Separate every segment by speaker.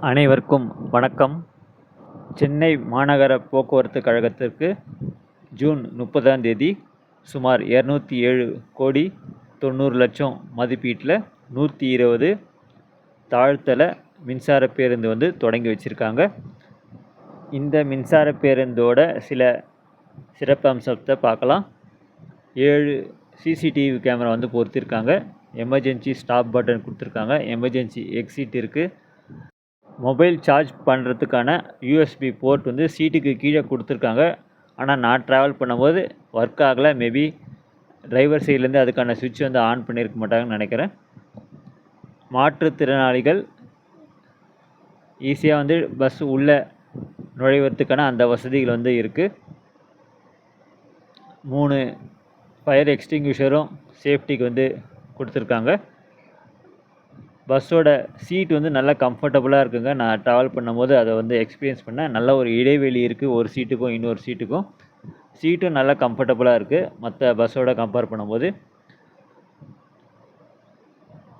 Speaker 1: அனைவருக்கும் வணக்கம். சென்னை மாநகர போக்குவரத்து கழகத்திற்கு ஜூன் 30ஆம் தேதி சுமார் 207 கோடி 90 லட்சம் மதிப்பீட்டில் 120 தாழ்த்தள மின்சார பேருந்து வந்து தொடங்கி வச்சுருக்காங்க. இந்த மின்சார பேருந்தோட சில சிறப்பம்சத்தை பார்க்கலாம். 7 சிசிடிவி கேமரா வந்து பொருத்திருக்காங்க. எமர்ஜென்சி ஸ்டாப் பட்டன் கொடுத்துருக்காங்க. எமர்ஜென்சி எக்ஸிட் இருக்குது. மொபைல் சார்ஜ் பண்ணுறதுக்கான யூஎஸ்பி போர்ட் வந்து சீட்டுக்கு கீழே கொடுத்துருக்காங்க. ஆனால் நான் ட்ராவல் பண்ணும்போது ஒர்க் ஆகலை. மேபி டிரைவர் சைட்லேருந்து அதுக்கான சுவிட்ச் வந்து ஆன் பண்ணியிருக்க மாட்டாங்கன்னு நினைக்கிறேன். மாற்றுத்திறனாளிகள் ஈஸியாக வந்து பஸ் உள்ளே நுழைவதுக்கான அந்த வசதிகள் வந்து இருக்குது. 3 ஃபயர் எக்ஸ்டிங்யூஷரும் சேஃப்டிக்கு வந்து கொடுத்துருக்காங்க. பஸ்ஸோட சீட் வந்து நல்லா கம்ஃபர்டபுளாக இருக்குங்க. நான் ட்ராவல் பண்ணும்போது அதை வந்து எக்ஸ்பீரியன்ஸ் பண்ணேன். நல்ல ஒரு இடைவெளி இருக்குது ஒரு சீட்டுக்கும் இன்னொரு சீட்டுக்கும். சீட்டும் நல்லா கம்ஃபர்டபுளாக இருக்குது மற்ற பஸ்ஸோட கம்பேர் பண்ணும்போது.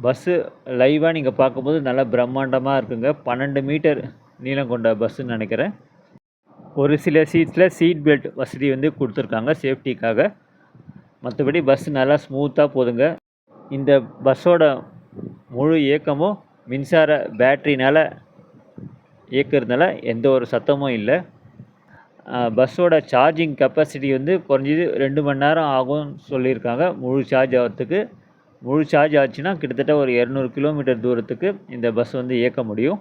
Speaker 1: பஸ்ஸு லைவாக நீங்கள் பார்க்கும்போது நல்லா பிரம்மாண்டமாக இருக்குங்க. 12 மீட்டர் நீளம் கொண்ட பஸ்ஸுன்னு நினைக்கிறேன். ஒரு சில சீட்ஸில் சீட் பெல்ட் வசதி வந்து கொடுத்துருக்காங்க சேஃப்டிக்காக. மற்றபடி பஸ் நல்லா ஸ்மூத்தாக போகுதுங்க. இந்த பஸ்ஸோட முழு இயக்கமும் மின்சார பேட்டரினால் இயக்கிறதுனால எந்த ஒரு சத்தமும் இல்லை. பஸ்ஸோட சார்ஜிங் கெப்பாசிட்டி வந்து குறைஞ்சது 2 மணி நேரம் ஆகும்னு சொல்லியிருக்காங்க முழு சார்ஜ் ஆகிறதுக்கு. முழு சார்ஜ் ஆச்சுன்னா கிட்டத்தட்ட ஒரு 200 கிலோமீட்டர் தூரத்துக்கு இந்த பஸ் வந்து இயக்க முடியும்.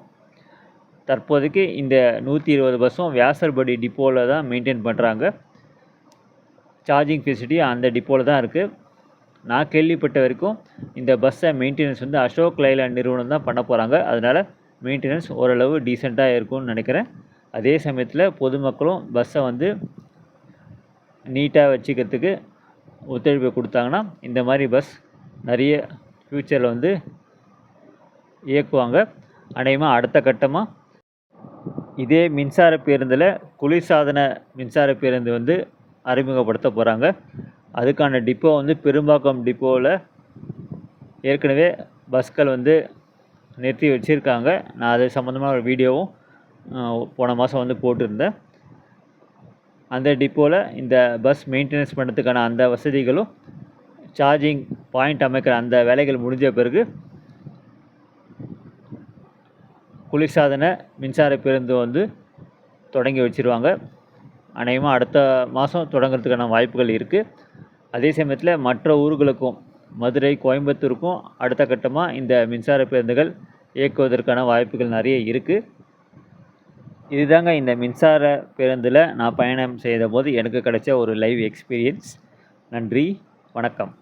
Speaker 1: தற்போதைக்கு இந்த 120 பஸ்ஸும் வியாசர்பாடி டிப்போவில் தான் மெயின்டைன் பண்ணுறாங்க. சார்ஜிங் ஃபெசிலிட்டி அந்த டிப்போவில் தான் இருக்குது. நான் கேள்விப்பட்ட வரைக்கும் இந்த பஸ்ஸை மெயின்டெனன்ஸ் வந்து அசோக் லைலாண்ட் நிறுவனம் தான் பண்ண போகிறாங்க. அதனால் மெயின்டெனன்ஸ் ஓரளவு டீசெண்டாக இருக்கும்னு நினைக்கிறேன். அதே சமயத்தில் பொதுமக்களும் பஸ்ஸை வந்து நீட்டாக வச்சுக்கிறதுக்கு ஒத்துழைப்பு கொடுத்தாங்கன்னா இந்த மாதிரி பஸ் நிறைய ஃப்யூச்சரில் வந்து இயக்குவாங்க. அநேகமாக அடுத்த கட்டமாக இதே மின்சார பேருந்தில் குளிர்சாதன மின்சார பேருந்து வந்து அறிமுகப்படுத்த போகிறாங்க. அதுக்கான டிப்போ வந்து பெரும்பாக்கம் டிப்போவில் ஏற்கனவே பஸ்கள் வந்து நிறுத்தி வச்சுருக்காங்க. நான் அது சம்மந்தமாக ஒரு வீடியோவும் போன மாதம் வந்து போட்டிருந்தேன். அந்த டிப்போவில் இந்த பஸ் மெயின்டெனன்ஸ் பண்ணுறதுக்கான அந்த வசதிகளும் சார்ஜிங் பாயிண்ட் அமைக்கிற அந்த வேலைகள் முடிஞ்ச பிறகு குளிர்சாதன மின்சார பேருந்து வந்து தொடங்கி வச்சுருவாங்க. அநேகமாக அடுத்த மாதம் தொடங்கிறதுக்கான வாய்ப்புகள் இருக்குது. அதே சமயத்தில் மற்ற ஊர்களுக்கும் மதுரை கோயம்புத்தூருக்கும் அடுத்த கட்டமாக இந்த மின்சார பேருந்துகள் இயக்குவதற்கான வாய்ப்புகள் நிறைய இருக்குது. இதுதாங்க இந்த மின்சார பேருந்தில் நான் பயணம் செய்த போது எனக்கு கிடைச்ச ஒரு லைவ் எக்ஸ்பீரியன்ஸ். நன்றி, வணக்கம்.